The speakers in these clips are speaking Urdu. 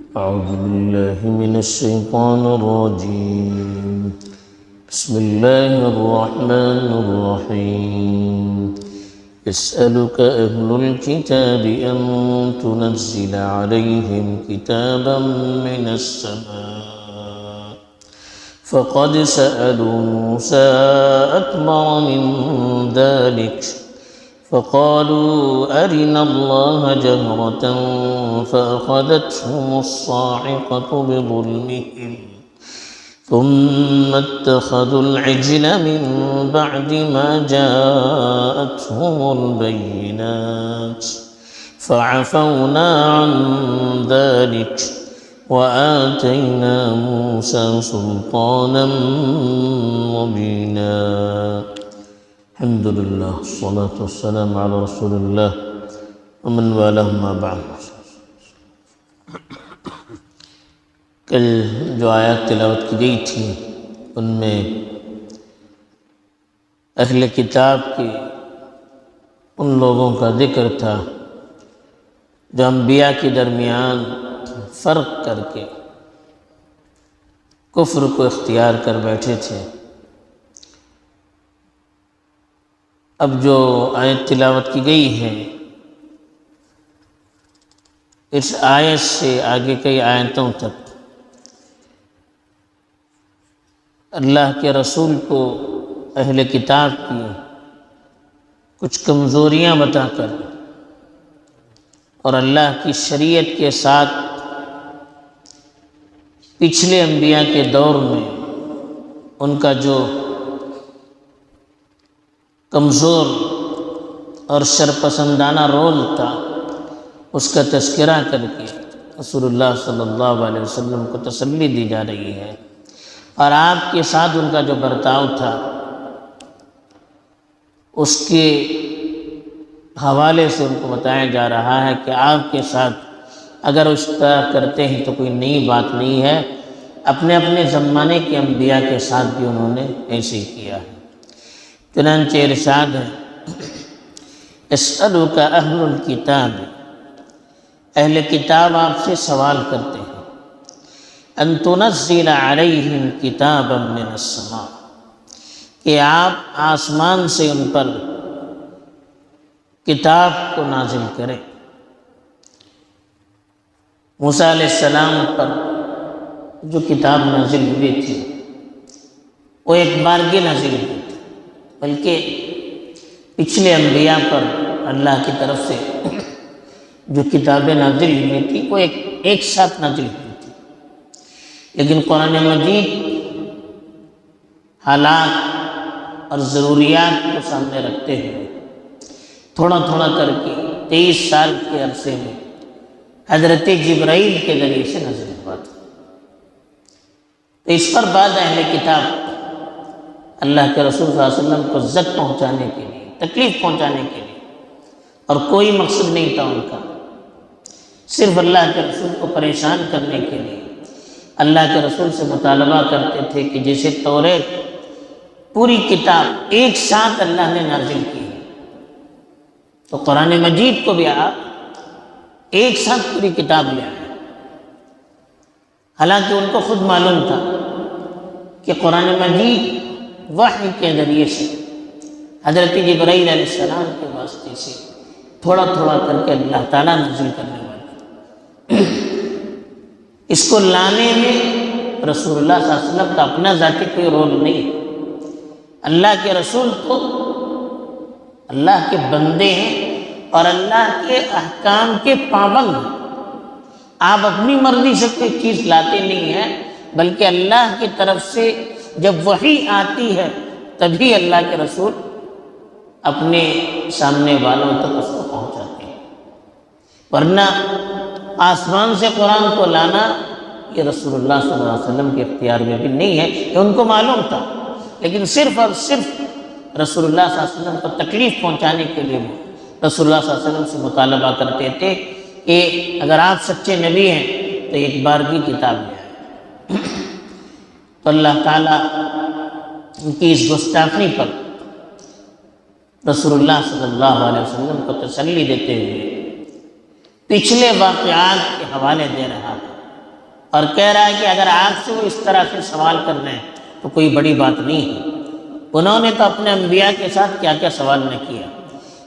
أعوذ بالله من الشيطان الرجيم. بسم الله الرحمن الرحيم. يسألك أهل الكتاب أن تنزل عليهم كتابا من السماء فقد سألوا موسى أكبر من ذلك فقالوا أرنا الله جهرة فأخذتهم الصاعقة بظلمهم ثم اتخذوا العجل من بعد ما جاءتهم البينات فعفونا عن ذلك وآتينا موسى سلطانا مبينا. الحمد لله والصلاة والسلام على رسول الله ومن والاه ما بعد. کل جو آیات تلاوت کی گئی تھی ان میں اہل کتاب کے ان لوگوں کا ذکر تھا جو انبیاء کے درمیان فرق کر کے کفر کو اختیار کر بیٹھے تھے. اب جو آیت تلاوت کی گئی ہے اس آیت سے آگے کئی آیتوں تک اللہ کے رسول کو اہل کتاب کی کچھ کمزوریاں بتا کر اور اللہ کی شریعت کے ساتھ پچھلے انبیاء کے دور میں ان کا جو کمزور اور شرپسندانہ رول تھا اس کا تذکرہ کر کے رسول اللہ صلی اللہ علیہ وسلم کو تسلی دی جا رہی ہے اور آپ کے ساتھ ان کا جو برتاؤ تھا اس کے حوالے سے ان کو بتایا جا رہا ہے کہ آپ کے ساتھ اگر اس طرح کرتے ہیں تو کوئی نئی بات نہیں ہے. اپنے اپنے زمانے کے انبیاء کے ساتھ بھی انہوں نے ایسے ہی کیا ہے. چنانچہ ارشاد ہے اسألک اہل الکتاب، اہل کتاب آپ سے سوال کرتے ہیں ان تنزل علیہم کتابا من السماء کہ آپ آسمان سے ان پر کتاب کو نازل کریں. موسیٰ علیہ السلام پر جو کتاب نازل ہوئی تھی وہ ایک بارگی نازل ہوئی تھی، بلکہ پچھلے انبیاء پر اللہ کی طرف سے جو کتابیں نازل ہوئی تھی وہ ایک ساتھ نازل ہوئی تھی. لیکن قرآن مجید حالات اور ضروریات کو سامنے رکھتے ہوئے تھوڑا تھوڑا کر کے 23 سال کے عرصے میں حضرت جبرائیل کے ذریعے سے نازل ہوا تھا. تو اس پر بعد اہل کتاب اللہ کے رسول صلی اللہ علیہ وسلم کو زد پہنچانے کے لیے، تکلیف پہنچانے کے لیے، اور کوئی مقصد نہیں تھا ان کا، صرف اللہ کے رسول کو پریشان کرنے کے لیے اللہ کے رسول سے مطالبہ کرتے تھے کہ جیسے توریت پوری کتاب ایک ساتھ اللہ نے نازل کی ہے تو قرآن مجید کو بھی آپ ایک ساتھ پوری کتاب لے آئے. حالانکہ ان کو خود معلوم تھا کہ قرآن مجید وحی کے ذریعے سے حضرت جبرائیل علیہ السلام کے واسطے سے تھوڑا تھوڑا کر کے اللہ تعالیٰ نازل کرنے والے. اس کو لانے میں رسول اللہ صلی اللہ علیہ وسلم کا اپنا ذاتی کوئی رول نہیں. اللہ کے رسول تو اللہ کے بندے ہیں اور اللہ کے احکام کے پابند ہیں. آپ اپنی مرضی سے کوئی چیز لاتے نہیں ہیں، بلکہ اللہ کی طرف سے جب وحی آتی ہے تبھی اللہ کے رسول اپنے سامنے والوں تک اس کو پہنچاتے ہیں. ورنہ آسمان سے قرآن کو لانا یہ رسول اللہ صلی اللہ علیہ وسلم کے اختیار میں بھی نہیں ہے. یہ ان کو معلوم تھا، لیکن صرف اور صرف رسول اللہ صلی اللہ علیہ وسلم کو تکلیف پہنچانے کے لیے بھی رسول اللہ صلی اللہ علیہ وسلم سے مطالبہ کرتے تھے کہ اگر آپ سچے نبی ہیں تو ایک بارگی کتاب لے آئیں. تو اللہ تعالیٰ ان کی اس گستاخی پر رسول اللہ صلی اللہ علیہ وسلم کو تسلی دیتے ہوئے پچھلے واقعات کے حوالے دے رہا ہے اور کہہ رہا ہے کہ اگر آپ سے وہ اس طرح سے سوال کر رہے ہیں تو کوئی بڑی بات نہیں ہے۔ انہوں نے تو اپنے انبیاء کے ساتھ کیا کیا سوال نہ کیا۔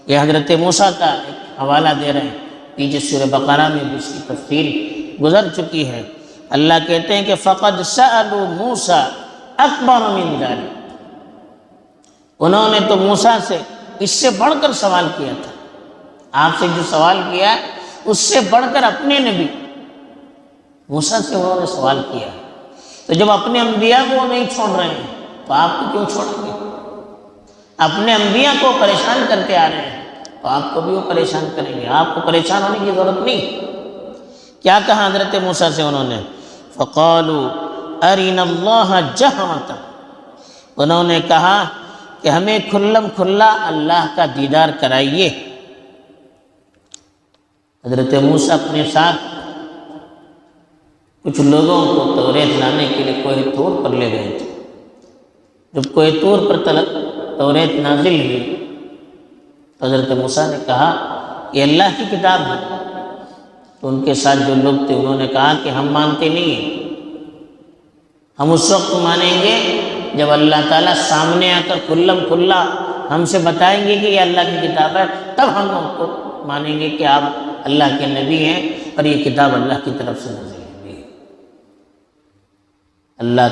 یہ حضرت موسیٰ کا ایک حوالہ دے رہے ہیں، پیچھے سورہ بقرہ میں بھی اس کی تفصیل گزر چکی ہے۔ اللہ کہتے ہیں کہ فَقَدْ سَأَلُوا مُوسَىٰ أَكْبَرَ مِنْ ذَلِكَ، انہوں نے تو موسیٰ سے اس سے بڑھ کر سوال کیا تھا۔ آپ سے جو سوال کیا اس سے بڑھ کر اپنے نبی موسیٰ سے انہوں نے سوال کیا۔ تو جب اپنے انبیاء کو وہ نہیں چھوڑ رہے ہیں تو آپ کو کیوں چھوڑیں گے؟ اپنے انبیاء کو پریشان کرتے آ رہے ہیں تو آپ کو بھی وہ پریشان کریں گے، آپ کو پریشان ہونے کی ضرورت نہیں۔ کیا کہا حضرت موسیٰ سے انہوں نے؟ فَقَالُوا أَرِنَا اللَّهَ جَهْرَةً، انہوں نے کہا کہ ہمیں کھلم کھلا اللہ کا دیدار کرائیے۔ حضرت موسیٰ اپنے ساتھ کچھ لوگوں کو توریت لانے کے لیے کوہ طور پر لے گئے تھے۔ جب کوہ طور پر توریت نازل ہوئی تو حضرت موسیٰ نے کہا یہ اللہ کی کتاب ہے۔ تو ان کے ساتھ جو لوگ تھے انہوں نے کہا کہ ہم مانتے نہیں ہیں، ہم اس وقت مانیں گے جب اللہ تعالیٰ سامنے آ کر کھلم کھلا ہم سے بتائیں گے کہ یہ اللہ کی کتاب ہے، تب ہم ان کو مانیں گے کہ آپ اللہ کے نبی ہیں اور یہ کتاب اللہ کی طرف سے نازل ہوئی ہے۔ اللہ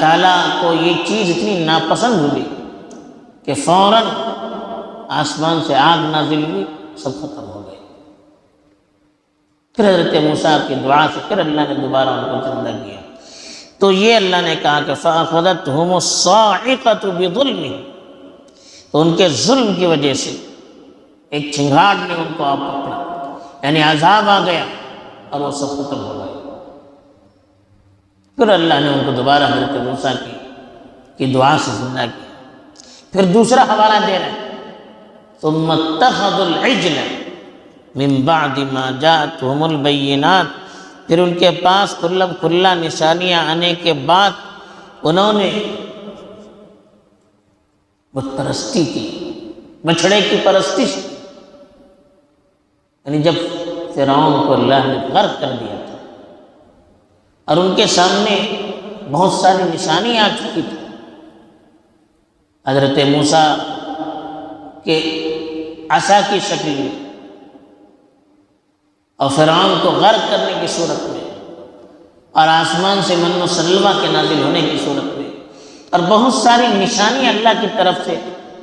تعالیٰ کو یہ چیز اتنی ناپسند ہوئی کہ فوراً آسمان سے آگ نازل ہوئی، سب ختم ہو گئے۔ پھر حضرت موسیٰ کی دعا سے پھر اللہ نے دوبارہ ان کو زندہ کیا۔ تو یہ اللہ نے کہا کہ فَأَخَذَتْهُمُ الصَّاعِقَةُ بِظُلْمِهِمْ، تو ان کے ظلم کی وجہ سے ایک چنگھاڑ نے ان کو آ پکڑا، یعنی عذاب آ گیا اور وہ سب ختم ہو گئے۔ پھر اللہ نے ان کو دوبارہ حضرت موسیٰ کی دعا سے زندہ کیا۔ پھر دوسرا حوالہ دے رہے ہیں ثُمَّ اتَّخَذُوا الْعِجْلَ مِن بَعْدِ مَا جَاءَتْهُمُ الْبَيِّنَاتُ، پھر ان کے پاس کھلم کھلا نشانیاں آنے کے بعد انہوں نے بت پرستی کی، بچھڑے کی پرستش، یعنی جب فرعون کو اللہ نے غرق کر دیا تھا اور ان کے سامنے بہت ساری نشانی آ چکی تھی، حضرت موسیٰ کے عصا کی شکل میں اور فرعون کو غرق کرنے کی صورت میں اور آسمان سے من و سلوہ کے نازل ہونے کی صورت میں اور بہت ساری نشانی اللہ کی طرف سے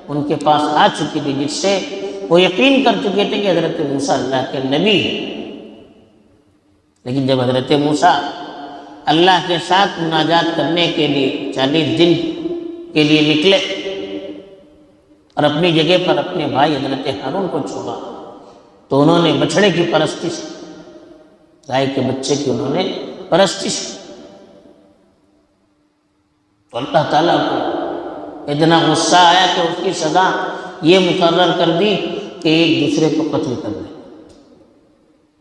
ان کے پاس آ چکی تھی، جس سے وہ یقین کر چکے تھے کہ حضرت موسیٰ اللہ کے نبی ہیں۔ لیکن جب حضرت موسیٰ اللہ کے ساتھ مناجات کرنے کے لیے 40 دن کے لیے نکلے اور اپنی جگہ پر اپنے بھائی حضرت ہارون کو چھوڑا تو انہوں نے بچھڑے کی پرستش، گائے کے بچے کی انہوں نے پرستش، تو اللہ تعالیٰ کو اتنا غصہ آیا کہ اس کی سزا یہ مقرر کر دی کہ ایک دوسرے کو قتل کر دیں۔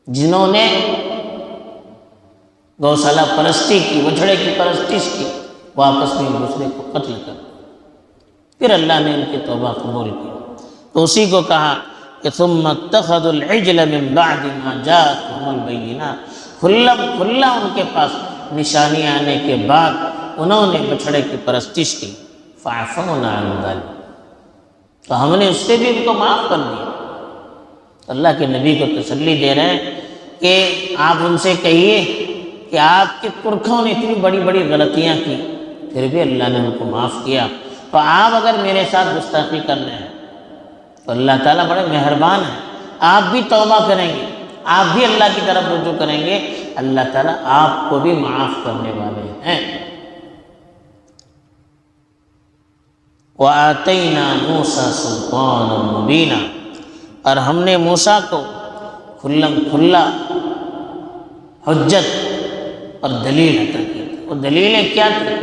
جنہوں نے گوشالہ پرستی کی، بچھڑے کی پرستش کی، وہ آپس میں ایک دوسرے کو قتل کر دیں۔ پھر اللہ نے ان کی توبہ قبول کی تو اسی کو کہا کہ ثم اتخذوا العجل من بعد ما جاءتهم البینات، کھلا ان کے پاس نشانی آنے کے بعد انہوں نے بچھڑے کی پرستش کی، فعفونا عن ذلک، تو ہم نے اس سے بھی ان کو معاف کر دیا۔ اللہ کے نبی کو تسلی دے رہے ہیں کہ آپ ان سے کہیے کہ آپ کے پرکھوں نے اتنی بڑی بڑی غلطیاں کی پھر بھی اللہ نے ان کو معاف کیا، تو آپ اگر میرے ساتھ گستاخی کر رہے ہیں تو اللہ تعالیٰ بڑے مہربان ہیں، آپ بھی توبہ کریں گے، آپ بھی اللہ کی طرف رجوع کریں گے، اللہ تعالیٰ آپ کو بھی معاف کرنے والے ہیں۔ وَآتَيْنَا مُوسَىٰ سُلْطَانًا مُبِينًا، اور ہم نے موسیٰ کو کھلم کھلا حجت اور دلیل عطا کی۔ وہ دلیلیں کیا تھیں؟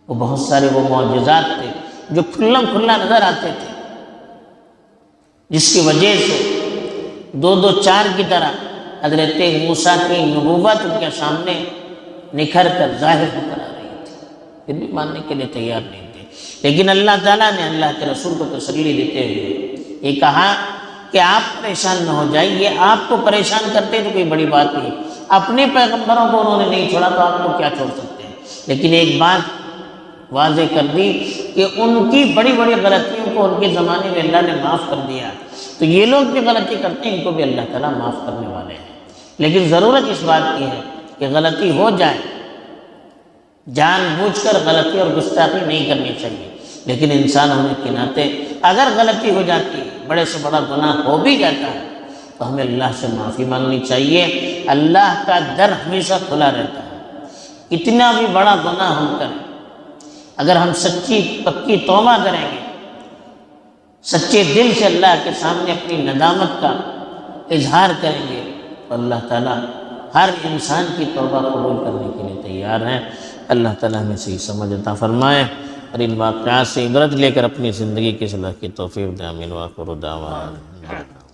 وہ بہت سارے وہ معجزات تھے جو کھلم کھلا نظر آتے تھے، جس کی وجہ سے 2 4 کی طرح حضرت موسیٰ کی نبوت ان کے سامنے نکھر کر ظاہر ہو کر آ رہی تھی، پھر بھی ماننے کے لیے تیار نہیں تھے۔ لیکن اللہ تعالیٰ نے اللہ کے رسول کو تسلی دیتے ہوئے یہ کہا کہ کہ آپ پریشان نہ ہو جائیں، یہ آپ کو پریشان کرتے تو کوئی بڑی بات نہیں، اپنے پیغمبروں کو انہوں نے نہیں چھوڑا تو آپ کو کیا چھوڑ سکتے ہیں۔ لیکن ایک بات واضح کر دی کہ ان کی بڑی بڑی غلطیوں کو ان کے زمانے میں اللہ نے معاف کر دیا، تو یہ لوگ بھی غلطی کرتے ہیں، ان کو بھی اللہ تعالیٰ معاف کرنے والے ہیں۔ لیکن ضرورت اس بات کی ہے کہ غلطی ہو جائے، جان بوجھ کر غلطی اور گستاخی نہیں کرنی چاہیے، لیکن انسان ہونے کے ناطے اگر غلطی ہو جاتی ہے، بڑے سے بڑا گناہ ہو بھی جاتا ہے، تو ہمیں اللہ سے معافی مانگنی چاہیے۔ اللہ کا در ہمیشہ کھلا رہتا ہے، اتنا بھی بڑا گناہ ہم کریں، اگر ہم سچی پکی توبہ کریں گے، سچے دل سے اللہ کے سامنے اپنی ندامت کا اظہار کریں گے، تو اللہ تعالیٰ ہر انسان کی توبہ قبول کرنے کے لیے تیار ہیں۔ اللہ تعالیٰ ہمیں صحیح سمجھ عطا فرمائے اور ان واقعات سے عبرت لے کر اپنی زندگی کی اصلاح کی توفیق دے۔ آمین۔ وآخر دعوانا